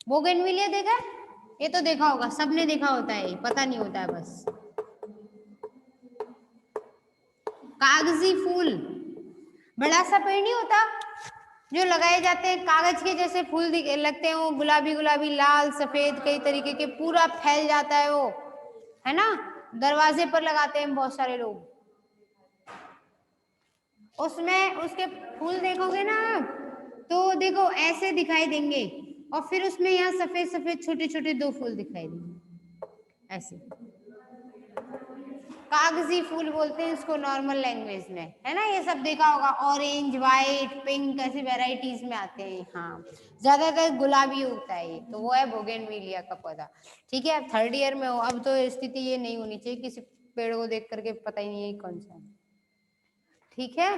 Bougainvillea देखा है? ये तो देखा होगा, सबने देखा होता है, पता नहीं होता है बस। कागजी फूल, बड़ा सा पेड़ नहीं होता जो लगाए जाते हैं, कागज के जैसे फूल लगते हैं, वो गुलाबी गुलाबी लाल सफेद कई तरीके के, पूरा फैल जाता है वो, है ना, दरवाजे पर लगाते हैं बहुत सारे लोग। उसमें उसके फूल देखोगे ना आप, तो देखो ऐसे दिखाई देंगे, और फिर उसमें यहाँ सफेद सफेद छोटे छोटे 2 फूल दिखाई देंगे ऐसे। कागजी फूल बोलते हैं इसको नॉर्मल लैंग्वेज में, है ना। ये सब देखा होगा, ऑरेंज वाइट पिंक ऐसी वेराइटीज में आते हैं। हाँ, ज्यादातर गुलाबी होता है ये, तो वो है बोगेनविलिया का पौधा। ठीक है, 3rd ईयर में हो, अब तो स्थिति ये नहीं होनी चाहिए किसी पेड़ को देख करके पता ही नहीं है कौन सा है। ठीक है,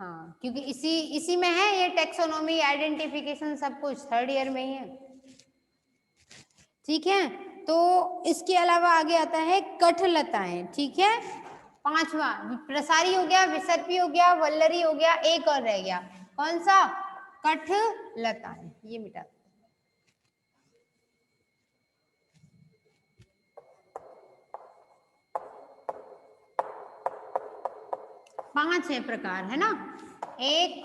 हाँ, क्योंकि इसी में है ये टेक्सोनॉमी आइडेंटिफिकेशन सब कुछ 3rd ईयर में ही है। ठीक है, तो इसके अलावा आगे आता है कठलताएं। ठीक है, 5वां प्रसारी हो गया, विसर्पी हो गया, वल्लरी हो गया, एक और रह गया, कौन सा? कठलताएं। ये मिटा 5 है प्रकार, है ना, 1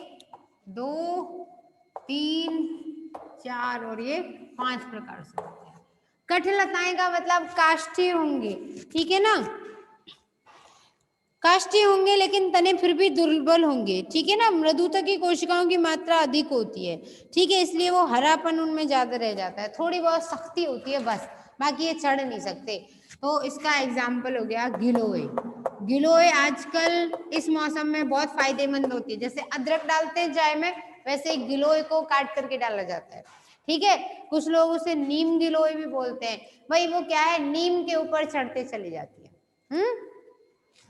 2 3 4 और ये 5 प्रकार से होते हैं। कठलताएं का मतलब काष्ठीय होंगे। ठीक है ना, काष्ठीय होंगे लेकिन तने फिर भी दुर्बल होंगे। ठीक है ना, मृदुता की कोशिकाओं की मात्रा अधिक होती है। ठीक है, इसलिए वो हरापन उनमें ज्यादा रह जाता है, थोड़ी बहुत सख्ती होती है बस, बाकी ये चढ़ नहीं सकते। तो इसका एग्जाम्पल हो गया गिलोय। गिलोय आजकल इस मौसम में बहुत फायदेमंद होती है, जैसे अदरक डालते हैं चाय में, वैसे गिलोय को काट करके डाला जाता है। ठीक है, कुछ लोग उसे नीम गिलोय भी बोलते हैं। भाई वो क्या है, नीम के ऊपर चढ़ते चली जाती है।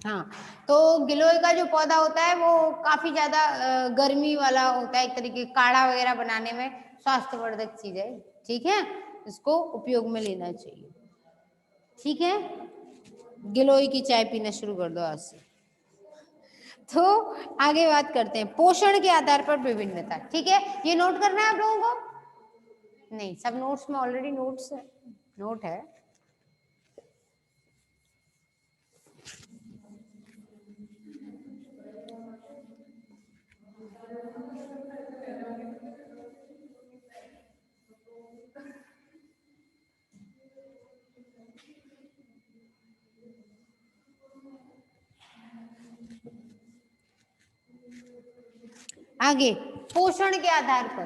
हाँ, तो गिलोय का जो पौधा होता है वो काफी ज्यादा गर्मी वाला होता है, एक तरीके काढ़ा वगैरह बनाने में स्वास्थ्यवर्धक चीज है। ठीक है, इसको उपयोग में लेना चाहिए। ठीक है, गिलोय की चाय पीना शुरू कर दो आज से। तो आगे बात करते हैं पोषण के आधार पर विभिन्नता। ठीक है, ये नोट करना है आप लोगों को? नहीं, सब नोट्स में ऑलरेडी नोट है। आगे पोषण के आधार पर,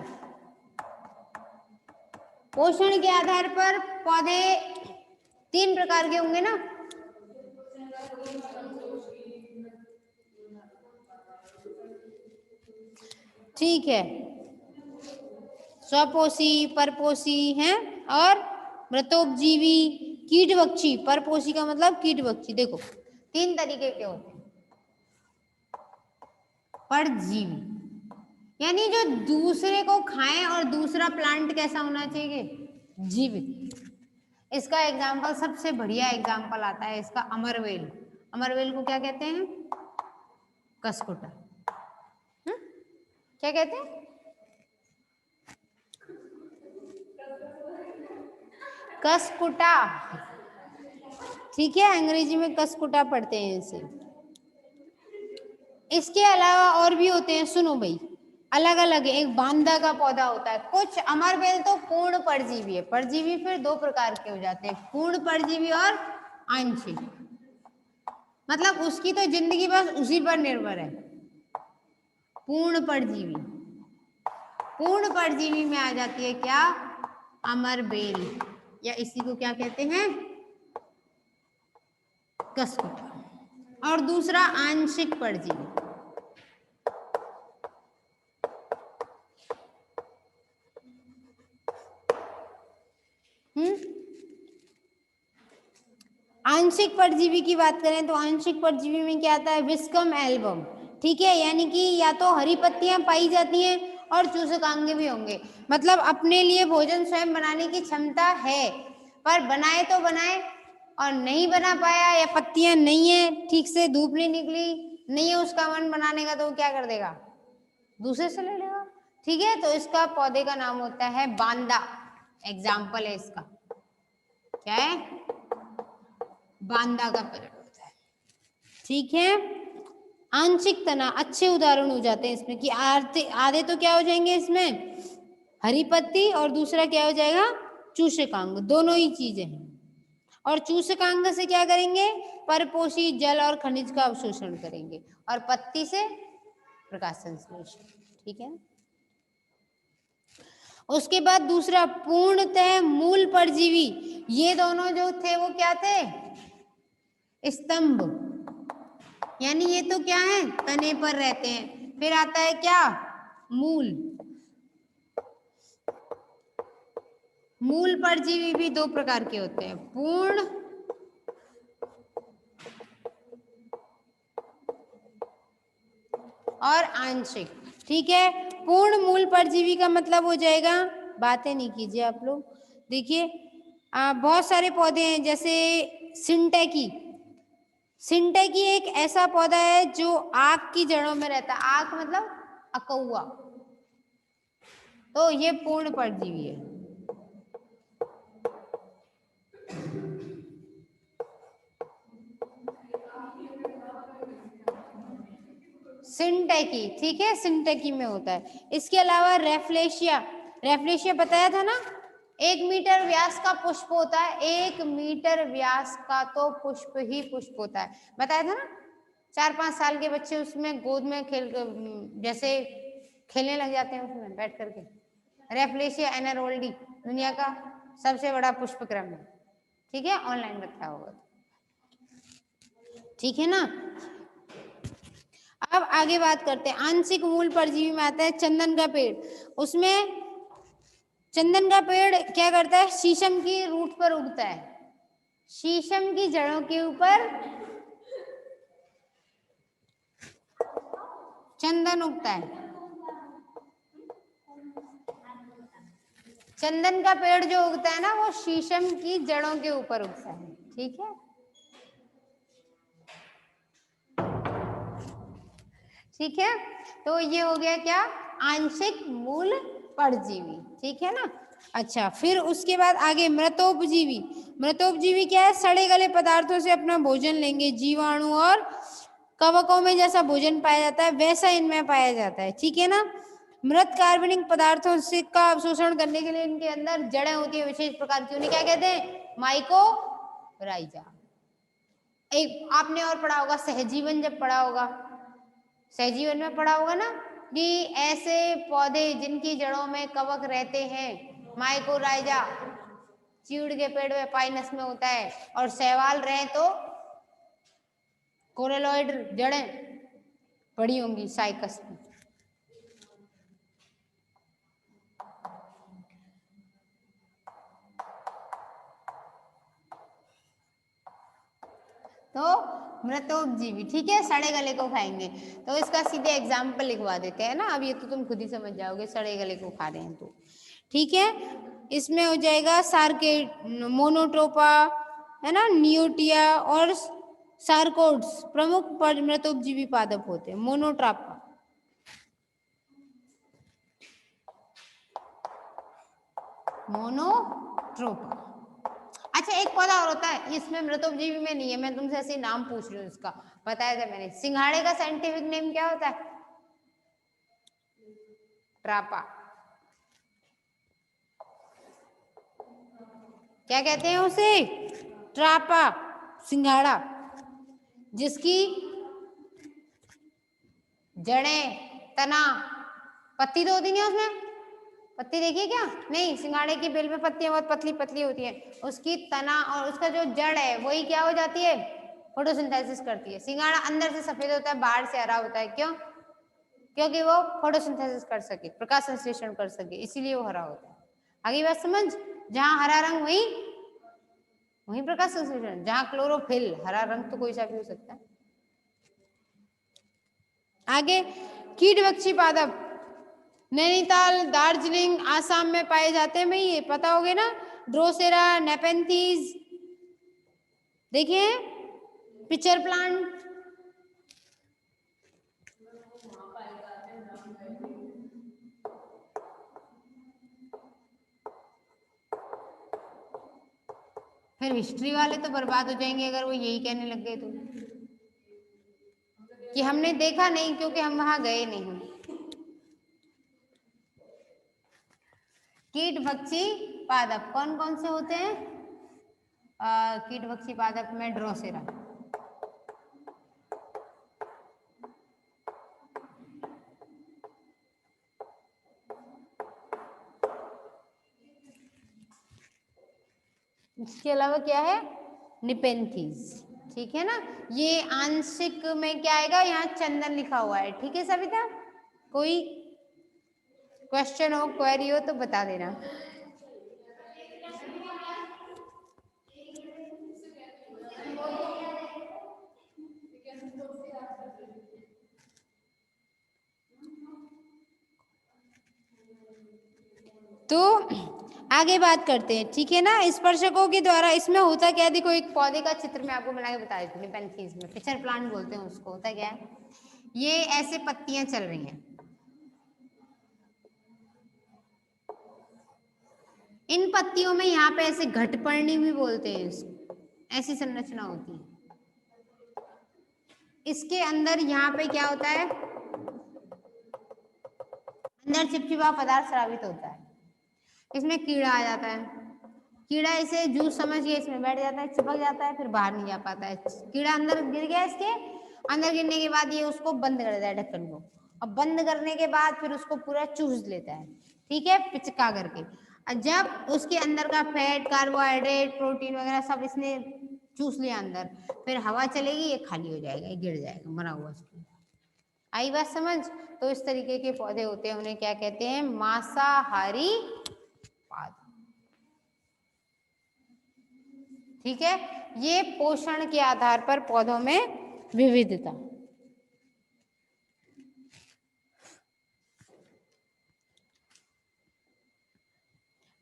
पोषण के आधार पर पौधे 3 प्रकार के होंगे ना। ठीक है, स्वपोषी, परपोषी हैं और मृतोपजीवी, कीटभक्षी। परपोषी का मतलब कीटभक्षी। देखो 3 तरीके के होते हैं। परजीवी यानी जो दूसरे को खाएं, और दूसरा प्लांट कैसा होना चाहिए? जीवित। इसका एग्जाम्पल, सबसे बढ़िया एग्जाम्पल आता है इसका अमरवेल। अमरवेल को क्या कहते हैं? कसकुटा। क्या कहते हैं? कसकुटा। ठीक है, अंग्रेजी में कसकुटा पढ़ते हैं इसे। इसके अलावा और भी होते हैं, सुनो भाई, अलग अलग। एक बांदा का पौधा होता है। कुछ अमरवेल तो पूर्ण परजीवी है। परजीवी फिर 2 प्रकार के हो जाते हैं, पूर्ण परजीवी और आंशिक। मतलब उसकी तो जिंदगी बस उसी पर निर्भर है। पूर्ण परजीवी, पूर्ण परजीवी में आ जाती है क्या? अमरबेल, या इसी को क्या कहते हैं? कसकुटा। और दूसरा आंशिक परजीवी। आंशिक परजीवी की बात करें तो आंशिक परजीवी में क्या आता है? Viscum album. ठीक है, यानी कि या तो हरी पत्तियां पाई जाती हैं और चूसकांगे भी होंगे। मतलब अपने लिए भोजन स्वयं बनाने की क्षमता है, पर बनाए तो बनाए, और नहीं बना पाया या पत्तियां नहीं है ठीक से, धूप नहीं निकली, नहीं है उसका मन बनाने का, तो वो क्या कर देगा? दूसरे से ले लेगा। ठीक है, तो इसका पौधे का नाम होता है बांदा, एग्जाम्पल है इसका, क्या है, बांदा का पेड़ होता है। ठीक है, आंशिक तना अच्छे उदाहरण हो जाते हैं इसमें कि आधे तो क्या हो जाएंगे इसमें, हरी पत्ती, और दूसरा क्या हो जाएगा, चूषकांग, दोनों ही चीजें हैं। और चूषकांग से क्या करेंगे, परपोषी जल और खनिज का अवशोषण करेंगे, और पत्ती से प्रकाश संश्लेषण। ठीक है, उसके बाद दूसरा पूर्णतः मूल परजीवी, ये दोनों जो थे वो क्या थे, स्तंभ, यानी ये तो क्या है, तने पर रहते हैं। फिर आता है क्या, मूल। मूल परजीवी भी दो प्रकार के होते हैं, पूर्ण और आंशिक। ठीक है, पूर्ण मूल परजीवी का मतलब हो जाएगा, बातें नहीं कीजिए आप लोग, देखिए बहुत सारे पौधे हैं, जैसे सिंटेकी। सिंटेकी एक ऐसा पौधा है जो आक की जड़ों में रहता है, आक मतलब अकौआ, तो ये पूर्ण परजीवी है। सिंटेकी, ठीक है, सिंटेकी में होता है। इसके अलावा रेफ्लेशिया, रेफ्लेशिया बताया था ना, 1 मीटर व्यास का पुष्प होता है, 1 मीटर व्यास का तो पुष्प ही पुष्प होता है, बताया था ना। 4-5 साल के बच्चे उसमें गोद में खेल जैसे खेलने लग जाते हैं उसमें बैठ करके। रेफ्लेशिया एनारोल्डी दुनिया का सबसे बड़ा पुष्पक्रम है। ठीक है, ऑनलाइन बताया होगा, ठीक है ना। अब आगे बात करते हैं, आंशिक मूल परजीवी में आता है चंदन का पेड़। उसमें चंदन का पेड़ क्या करता है, शीशम की रूट पर उगता है, शीशम की जड़ों के ऊपर चंदन उगता है। चंदन का पेड़ जो उगता है ना, वो शीशम की जड़ों के ऊपर उगता है। ठीक है, ठीक है, तो ये हो गया क्या, आंशिक मूल परजीवी। ठीक है ना। अच्छा, फिर उसके बाद आगे मृतोपजीवी। मृतोपजीवी क्या है, सड़े गले पदार्थों से अपना भोजन लेंगे, जीवाणु और कवकों में जैसा भोजन पाया जाता है वैसा इनमें पाया जाता है। ठीक है ना। मृत कार्बनिक पदार्थों से का अवशोषण करने के लिए इनके अंदर जड़ें होती है विशेष प्रकार की, उन्हें क्या कहते हैं, माइकोराइजा। एक आपने और पढ़ा होगा सहजीवन, जब पढ़ा होगा सहजीवन में पढ़ा होगा ना, कि ऐसे पौधे जिनकी जड़ों में कवक रहते हैं, माइकोराइजा, चीड़ के पेड़ में पाइनस में होता है, और शैवाल रहे तो कोरेलॉइड जड़ें पड़ी होंगी साइकस में। तो मृतोपजीवी, ठीक है, सड़े गले को खाएंगे। तो इसका सीधे एग्जाम्पल लिखवा देते हैं ना, अब ये तो तुम खुद ही समझ जाओगे, सड़े गले को खा रहे हैं तो। ठीक है, इसमें हो जाएगा सार्केड, मोनोट्रोपा, है ना, नियोटिया और सार्कोड्स प्रमुख मृतोपजीवी पादप होते हैं। मोनोट्रोपा, मोनोट्रोपा। अच्छा, एक पौधा और होता है, इसमें मृतोपजीवी में नहीं है, मैं तुमसे ऐसे नाम पूछ रही हूँ इसका, बताया था मैंने। सिंघाड़े का साइंटिफिक नेम क्या होता है, ट्रापा। क्या कहते हैं उसे, ट्रापा, सिंघाड़ा, जिसकी जड़ें, तना, पत्ती तो होती नहीं है उसमें, पत्ती देखिए क्या, नहीं, सिंघाड़े की बेल में पत्तियां बहुत पतली पतली होती है, उसकी तना और उसका जो जड़ है वही क्या हो जाती है, फोटोसिंथेसिस करती है। सिंघाड़ा अंदर से सफेद होता है, बाहर से हरा होता है, क्यों, क्योंकि वो फोटोसिंथेसिस कर सके, प्रकाश संश्लेषण कर सके, इसीलिए वो हरा होता है। आगे बात समझ, जहां हरा रंग वहीं प्रकाश संश्लेषण, जहां क्लोरोफिल, हरा रंग तो कोई सा भी हो सकता है। आगे कीटभक्षी पादप नैनीताल, दार्जिलिंग, आसाम में पाए जाते हैं, भाई ये पता होगे ना, ड्रोसेरा, नेपेंथीज, देखिए पिचर प्लांट, फिर हिस्ट्री वाले तो बर्बाद हो जाएंगे अगर वो यही कहने लग गए तो, कि हमने देखा नहीं क्योंकि हम वहां गए नहीं। कीट भक्षी पादप कौन कौन से होते हैं? कीट भक्षी पादप में ड्रोसेरा। इसके अलावा क्या है? निपेंथीज। ठीक है ना। ये आंशिक में क्या आएगा? यहाँ चंदन लिखा हुआ है। ठीक है सविता, कोई क्वेश्चन हो, क्वेरी हो तो बता देना। तो आगे बात करते हैं, ठीक है ना। स्पर्शकों के द्वारा इसमें होता क्या है? देखो एक पौधे का चित्र मैं आपको बना के बता देती हूँ। पेंथीज में पिक्चर प्लांट बोलते हैं उसको। होता क्या है? ये ऐसे पत्तियां चल रही हैं, इन पत्तियों में यहाँ पे ऐसे घटपर्णी भी बोलते हैं इसको, ऐसी संरचना होती है। इसके अंदर यहाँ पे क्या होता है? अंदर चिपचिपा पदार्थ स्रावित होता है। इसमें कीड़ा आ जाता है, कीड़ा इसे जूस समझ के इसमें बैठ जाता है, चिपक जाता है, फिर बाहर नहीं जा पाता है। कीड़ा अंदर गिर गया, इसके अंदर गिरने के बाद ये उसको बंद कर देता है ढक्कन को। अब बंद करने के बाद फिर उसको पूरा चूस लेता है, ठीक है, पिचका करके। और जब उसके अंदर का फैट, कार्बोहाइड्रेट, प्रोटीन वगैरह सब इसने चूस लिया अंदर, फिर हवा चलेगी, ये खाली हो जाएगा, ये गिर जाएगा मरा हुआ। आई बात समझ? तो इस तरीके के पौधे होते हैं, उन्हें क्या कहते हैं? मांसाहारी पादप। ठीक है। ये पोषण के आधार पर पौधों में विविधता।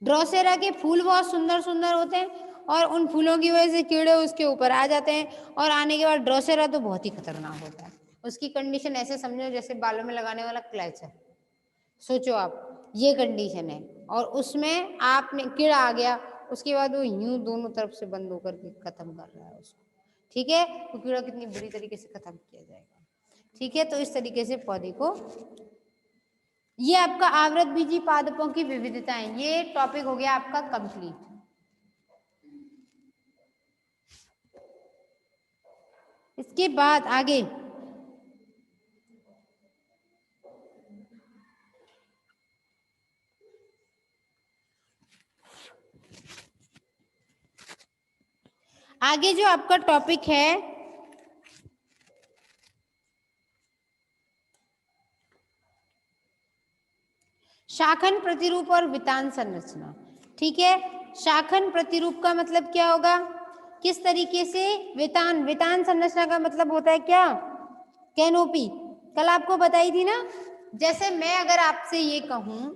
ड्रोसेरा के फूल बहुत सुंदर सुंदर होते हैं और उन फूलों की वजह से कीड़े उसके ऊपर आ जाते हैं, और आने के बाद ड्रोसेरा तो बहुत ही खतरनाक होता है। उसकी कंडीशन ऐसे समझो जैसे बालों में लगाने वाला क्लच है। सोचो आप, ये कंडीशन है, और उसमें आपने कीड़ा आ गया, उसके बाद वो यूं दोनों तरफ से बंद होकर के खत्म कर रहा है उसको। ठीक है, तो कीड़ा कितनी बुरी तरीके से खत्म किया जाएगा। ठीक है, तो इस तरीके से पौधे को, ये आपका आवृत बीजी पादपों की विविधताएं, ये टॉपिक हो गया आपका कंप्लीट। इसके बाद आगे आगे जो आपका टॉपिक है शाखन प्रतिरूप और वितान संरचना। ठीक है, शाखन प्रतिरूप का मतलब क्या होगा? किस तरीके से वितान, वितान संरचना का मतलब होता है क्या? कैनोपी। कल आपको बताई थी ना। जैसे मैं अगर आपसे ये कहूं,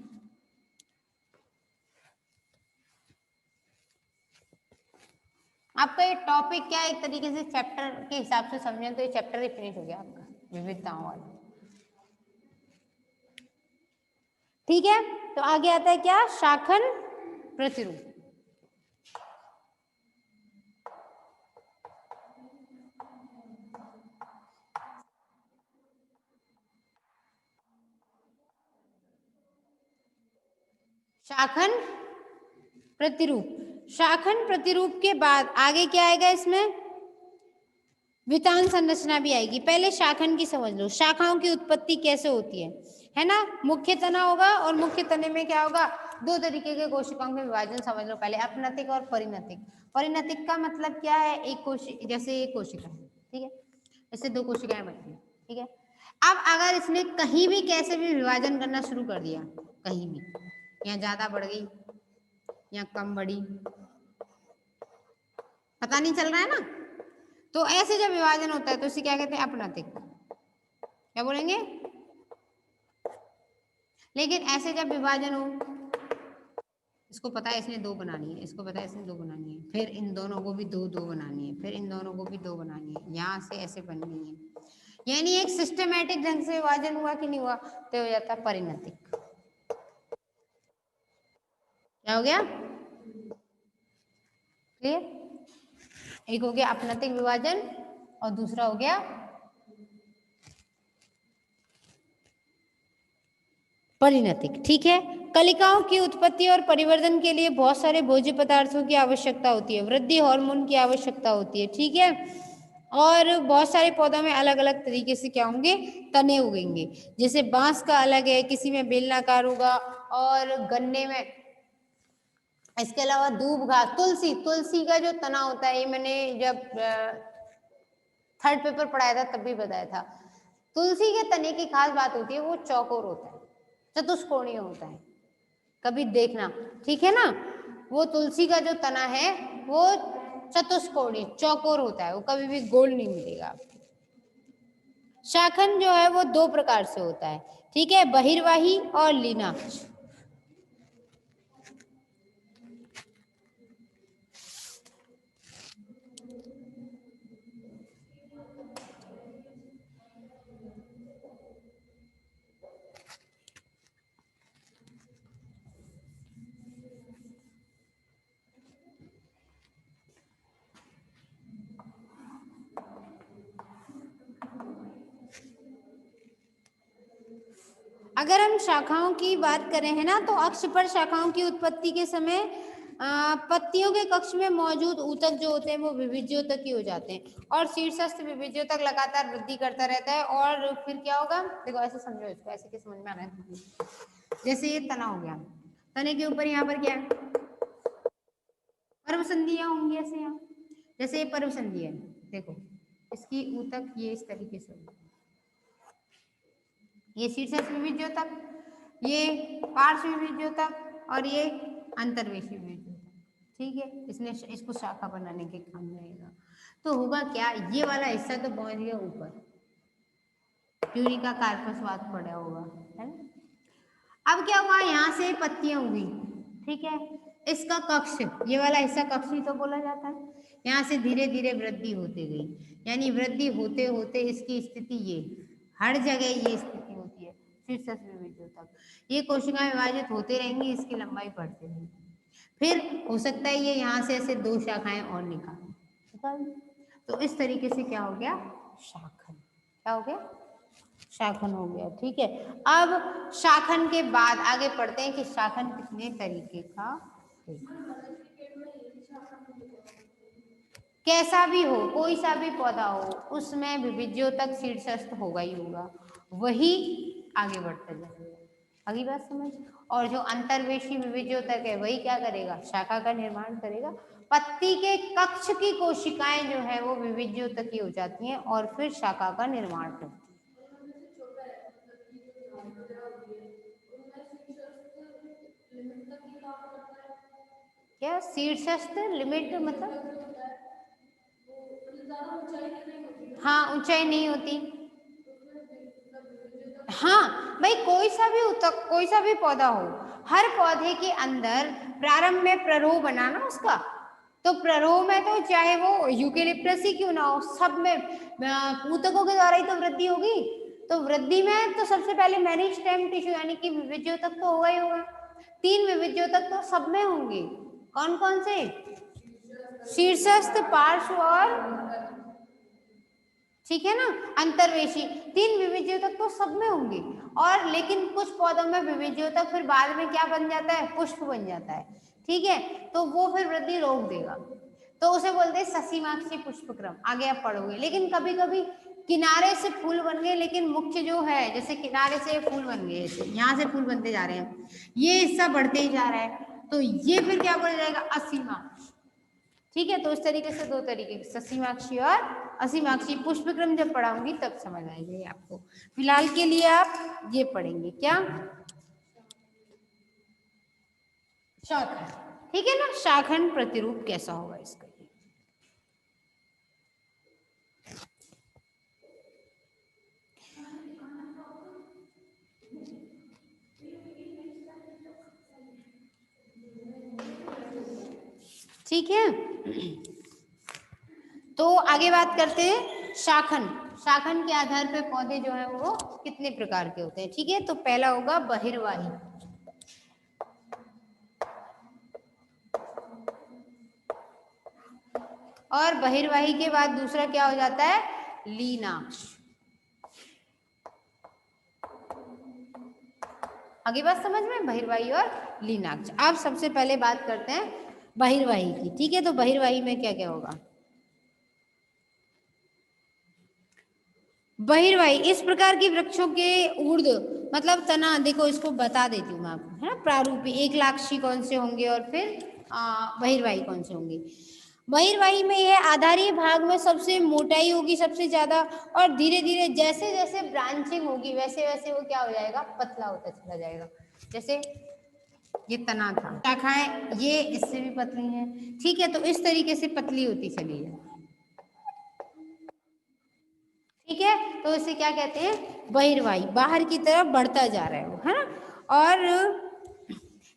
आपका ये टॉपिक क्या है, एक तरीके से चैप्टर के हिसाब से समझें तो ये चैप्टर ही फिनिश हो गया आपका, विविधताओं वाला। ठीक है, तो आगे आता है क्या? शाखन प्रतिरूप। शाखन प्रतिरूप, शाखन प्रतिरूप के बाद आगे क्या आएगा? इसमें वितान संरचना भी आएगी। पहले शाखन की समझ लो, शाखाओं की उत्पत्ति कैसे होती है ना। मुख्य तना होगा, और मुख्य तने में क्या होगा? दो तरीके के कोशिकाओं के विभाजन समझ लो पहले, अपनतिक और परिणतिक। परिणतिक का मतलब क्या है? एक कोशिका, जैसे एक कोशिका है, ठीक है, इससे दो कोशिकाएं बनती हैं, ठीक है। अब अगर इसने कहीं भी कैसे भी विभाजन करना शुरू कर दिया, कहीं भी, यहाँ ज्यादा बढ़ गई, यहाँ कम बढ़ी, पता नहीं चल रहा है ना, तो ऐसे जब विभाजन होता है तो इसे क्या कहते हैं? अपनतिक। क्या बोलेंगे? लेकिन ऐसे जब विभाजन हो, इसको पता है इसने दो बनानी है, इसको पता है इसने दो बनानी है, फिर इन दोनों को भी दो दो बनानी है, फिर इन दोनों को भी दो बनानी है, यहाँ से ऐसे बननी है, यानी एक सिस्टमैटिक ढंग से विभाजन हुआ कि नहीं हुआ, तो हो जाता है परिणतिक। क्या हो गया? क्लियर? एक हो गया अपनतिक विभाजन और दूसरा हो गया परिणतिक। ठीक है। कलिकाओं की उत्पत्ति और परिवर्धन के लिए बहुत सारे भोज्य पदार्थों की आवश्यकता होती है, वृद्धि हार्मोन की आवश्यकता होती है। ठीक है। और बहुत सारे पौधों में अलग अलग तरीके से क्या होंगे, तने उगेंगे। जैसे बांस का अलग है, किसी में बेलनाकार होगा, और गन्ने में, इसके अलावा दूब घास, तुलसी, तुलसी का जो तना होता है, ये मैंने जब थर्ड पेपर पढ़ाया था तब भी बताया था। तुलसी के तने की खास बात होती है वो चौकोर होता है, चतुष्कोणीय होता है, कभी देखना। ठीक है ना। वो तुलसी का जो तना है वो चतुष्कोणीय चौकोर होता है, वो कभी भी गोल नहीं मिलेगा। शाखन जो है वो दो प्रकार से होता है। ठीक है, बहिर्वाही और लीनाक्ष। अगर हम शाखाओं की बात करें है ना, तो अक्ष पर शाखाओं की उत्पत्ति के समय पत्तियों के कक्ष में मौजूद ऊतक जो होते हैं वो विभिज्योतक ही हो जाते हैं, और शीर्षस्थ विभिज्योतक लगातार वृद्धि करता रहता है। और फिर क्या होगा, देखो ऐसे समझो इसको, ऐसे क्या समझ में आ रहा है। जैसे ये तना हो गया, तने के ऊपर यहाँ पर क्या है, पर्व संधियां होंगी ऐसे यहाँ, जैसे ये पर्व संधि है, देखो इसकी ऊतक ये इस तरीके से होगी, ये शीर्षस्थ विभिज्योतक, ये पार्श्व विभिज्योतक, और ये अंतर्वेशी विभिज्योतक। ठीक है, इसने इसको शाखा बनाने के काम में आएगा। तो होगा क्या, ये वाला हिस्सा तो पहुंच गया ऊपर, ट्यूनिका कार्पस वात पड़ा होगा, है ना। अब क्या हुआ, यहाँ से पत्तियां उगी। ठीक है, इसका कक्ष, ये वाला हिस्सा कक्ष ही तो बोला जाता है। यहाँ से धीरे धीरे वृद्धि होती गई, यानी वृद्धि होते होते इसकी स्थिति ये, हर जगह ये स्थिति होती है शीर्षस्थ विभिज्योतक। ये कोशिकाएं विभाजित होते रहेंगी, इसकी लंबाई बढ़ती रहेगी। फिर हो सकता है ये यहाँ से ऐसे दो शाखाएं और निकाल, तो इस तरीके से क्या हो गया, शाखन। क्या हो गया, शाखन हो गया। ठीक है, अब शाखन के बाद आगे पढ़ते हैं कि शाखन कितने तरीके का है। कैसा भी हो, कोई सा भी पौधा हो, उसमें विभिज्योतक शीर्षस्थ होगा ही होगा, वही आगे बढ़ता जाएगा। अगली बात समझ। और जो अंतर्वेशी विभिज्योतक है वही क्या करेगा, शाखा का निर्माण करेगा। पत्ती के कक्ष की कोशिकाएं जो है वो विभिज्योतक ही हो जाती हैं और फिर शाखा का निर्माण करती हैं। क्या शीर्षस्थ लिमिट मतलब, हाँ ऊंचाई नहीं होती। हाँ भाई, कोई सा भी उतक, कोई सा भी पौधा हो, हर पौधे के अंदर प्रारंभ में प्ररोह बना ना उसका, तो प्ररोह में तो चाहे वो यूकेलिप्टस ही क्यों ना हो, सब में ऊतकों के द्वारा ही तो वृद्धि होगी। तो वृद्धि में तो सबसे पहले मेरिस्टेम टिश्यू यानी कि विभिज्योतक तो होगा ही होगा। 3 विभिज्योतक तो सब में होंगे। कौन कौन से, शीर्षस्थ, पार्श्व और, ठीक है ना, अंतर्वेशी। 3 विभिज्योतक तो सब में होंगे। और लेकिन कुछ पौधों में विभिज्योतक फिर बाद में क्या बन जाता है, पुष्प बन जाता है। ठीक है, तो वो फिर वृद्धि रोक देगा, तो उसे बोलते हैं ससीमाक्षी पुष्पक्रम। आगे आप पढ़ोगे। लेकिन कभी कभी किनारे से फूल बन गए, लेकिन मुख्य जो है, जैसे किनारे से फूल बन गए, यहाँ से फूल बनते जा रहे हैं, ये हिस्सा बढ़ते ही जा रहा है, तो ये फिर क्या बोला जाएगा, असीमाक्षी। ठीक है, तो इस तरीके से 2 तरीके, ससीमाक्षी और असीमाक्षी। पुष्पक्रम जब पढ़ाऊंगी तब समझ आएंगे आपको। फिलहाल के लिए आप ये पढ़ेंगे क्या, शाखन। ठीक है ना, शाखन प्रतिरूप कैसा होगा इसका। ठीक है, तो आगे बात करते हैं शाखन। शाखन के आधार पर पौधे जो है वो कितने प्रकार के होते हैं। ठीक है, तो पहला होगा बहिर्वाही। और बहिर्वाही के बाद दूसरा क्या हो जाता है, लीनाक्ष। आगे बात समझ में, बहिर्वाही और लीनाक्ष। अब सबसे पहले बात करते हैं बहिर्वाही की, ठीक है। तो बहिर्वाही में क्या क्या होगा, बहिर्वाही इस प्रकार की वृक्षों के ऊर्ध मतलब तना, देखो इसको बता देती हूँ मैं आपको, है ना। प्रारूपी एक लाक्षी कौन से होंगे और फिर बहिर्वाही कौन से होंगे। बहिर्वाही में यह आधारीय भाग में सबसे मोटाई होगी सबसे ज्यादा, और धीरे धीरे जैसे जैसे ब्रांचिंग होगी वैसे वैसे वो क्या हो जाएगा, पतला होता चला जाएगा। जैसे ये तना था, शाखाएं ये इससे भी पतली हैं, ठीक है। तो इस तरीके से पतली होती चली है, ठीक है। तो इसे क्या कहते हैं, बहिर्वाही, बाहर की तरफ बढ़ता जा रहा है वो, है ना। और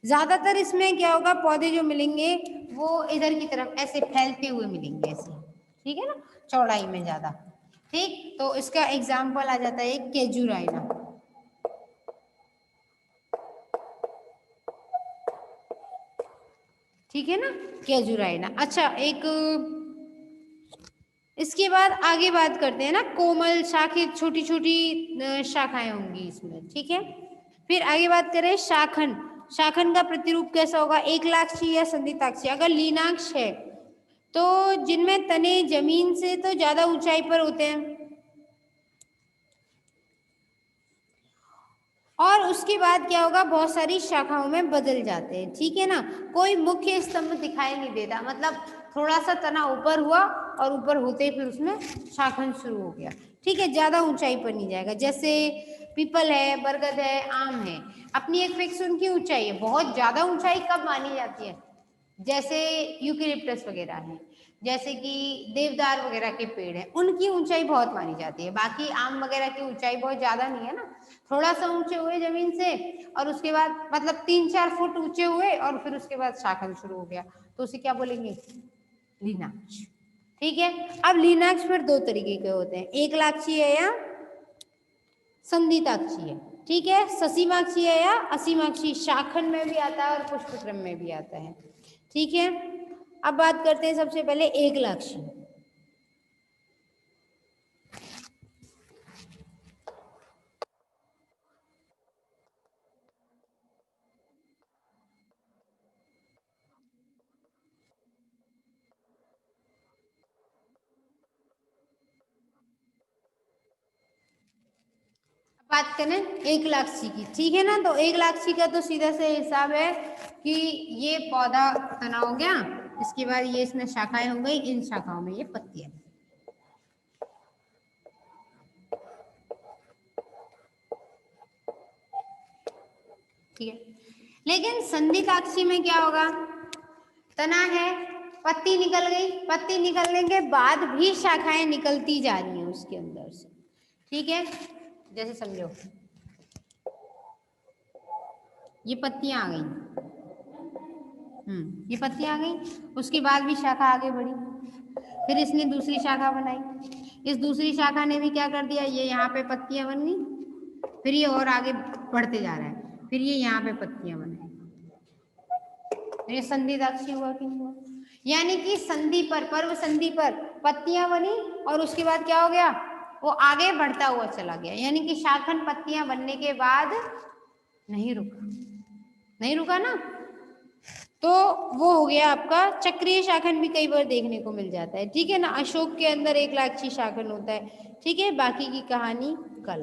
ज्यादातर इसमें क्या होगा, पौधे जो मिलेंगे वो इधर की तरफ ऐसे फैलते हुए मिलेंगे ऐसे, ठीक है ना, चौड़ाई में ज्यादा, ठीक। तो इसका एग्जाम्पल आ जाता है केजुराइना, ठीक है ना, केजुराइना। अच्छा, एक इसके बाद आगे बात करते हैं ना, कोमल शाखें, छोटी छोटी शाखाएं होंगी इसमें, ठीक है। फिर आगे बात करें शाखन, शाखन का प्रतिरूप कैसा होगा, एक लाक्षी या संधिताक्षी। अगर लीनाक्ष है तो जिनमें तने जमीन से तो ज्यादा ऊंचाई पर होते हैं, और उसके बाद क्या होगा, बहुत सारी शाखाओं में बदल जाते हैं, ठीक है ना। कोई मुख्य स्तंभ दिखाई नहीं देता, मतलब थोड़ा सा तना ऊपर हुआ और ऊपर होते ही फिर उसमें शाखन शुरू हो गया, ठीक है। ज्यादा ऊंचाई पर नहीं जाएगा, जैसे पीपल है, बरगद है, आम है, अपनी एक फिक्स उनकी ऊंचाई है। बहुत ज्यादा ऊंचाई कब मानी जाती है, जैसे यूकेलिप्टस वगैरह है, जैसे कि देवदार वगैरह के पेड़ हैं, उनकी ऊंचाई बहुत मानी जाती है। बाकी आम वगैरह की ऊंचाई बहुत ज्यादा नहीं है ना, थोड़ा सा ऊंचे हुए जमीन से और उसके बाद मतलब 3-4 फुट ऊंचे हुए और फिर उसके बाद शाखन शुरू हो गया, तो उसे क्या बोलेंगे, लीनाक्ष, ठीक है। अब लीनाक्ष फिर दो तरीके के होते हैं, एक लाक्षी है या संधिताक्षी है, ठीक है। ससीमाक्षी है या असीमाक्षी, शाखन में भी आता है और पुष्पक्रम में भी आता है, ठीक है। अब बात करते हैं सबसे पहले एक लाक्षी। बात करें एक लाक्षी की, ठीक है ना। तो एक लाक्षी का तो सीधा से हिसाब है कि ये पौधा तना हो गया, इसके बाद ये इसमें शाखाएं हो गई, इन शाखाओं में ये पत्तियां, ठीक है। लेकिन संधिताक्षी में क्या होगा, तना है, पत्ती निकल गई, पत्ती निकलने के बाद भी शाखाएं निकलती जा रही हैं उसके अंदर से, ठीक है। जैसे समझो ये पत्तियां आ गई, ये पत्तियां आ गई, उसके बाद भी शाखा आगे बढ़ी, फिर इसने दूसरी शाखा बनाई, इस दूसरी शाखा ने भी क्या कर दिया, ये यहाँ पे पत्तियां बन गई, फिर ये और आगे बढ़ते जा रहा है, फिर ये यहाँ पे पत्तियां बन गई, ये संधिताक्षी हुआ कि नहीं हुआ। यानी कि संधि पर, पर्व संधि पर पत्तियां बनी और उसके बाद क्या हो गया, वो आगे बढ़ता हुआ चला गया, यानी कि शाखन पत्तियां बनने के बाद नहीं रुका, नहीं रुका ना, तो वो हो गया आपका चक्रीय शाखन, भी कई बार देखने को मिल जाता है, ठीक है ना। अशोक के अंदर एक लाक्षी शाखन होता है, ठीक है। बाकी की कहानी कल।